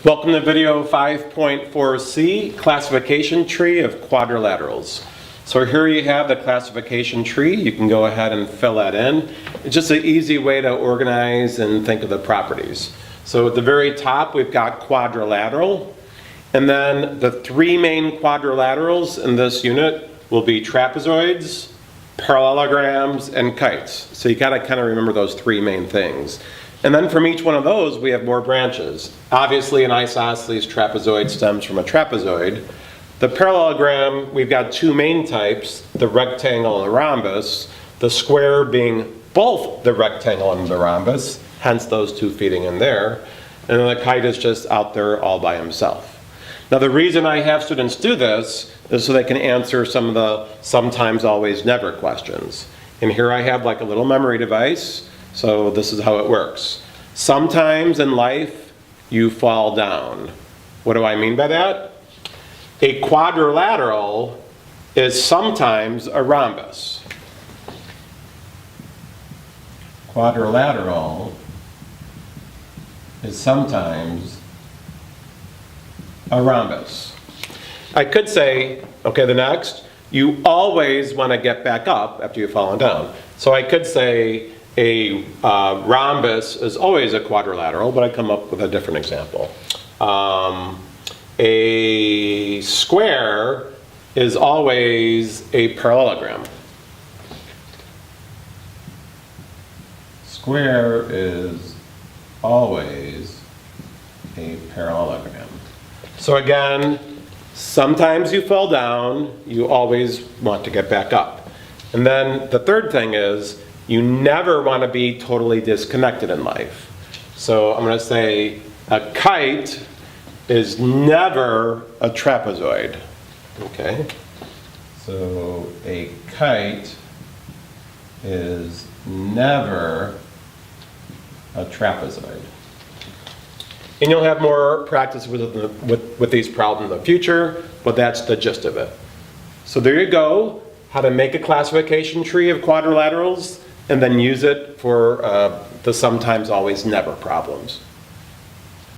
Welcome to video 5.4c, classification tree of quadrilaterals. So here you have the classification tree. You can go ahead and fill that in. It's just an easy way to organize and think of the properties. So at the very top we've got quadrilateral, and then the three main quadrilaterals in this unit will be trapezoids, parallelograms, and kites. So you gotta kind of remember those three main things. And then from each one of those, we have more branches. Obviously, an isosceles trapezoid stems from a trapezoid. The parallelogram, we've got two main types, the rectangle and the rhombus, the square being both the rectangle and the rhombus, hence those two feeding in there. And then the kite is just out there all by himself. Now the reason I have students do this is so they can answer some of the sometimes, always, never questions. And here I have like a little memory device. So this is how it works. Sometimes in life, you fall down. What do I mean by that? A quadrilateral is sometimes a rhombus. Quadrilateral is sometimes a rhombus. I could say, okay, the next, you always want to get back up after you've fallen down. So I could say, a rhombus is always a quadrilateral, but I come up with a different example. A square is always a parallelogram. Square is always a parallelogram. So again, sometimes you fall down, you always want to get back up. And then the third thing is, you never want to be totally disconnected in life. So I'm going to say a kite is never a trapezoid. Okay? So a kite is never a trapezoid. And you'll have more practice with these problems in the future, but that's the gist of it. So there you go, how to make a classification tree of quadrilaterals and then use it for the sometimes, always, never problems.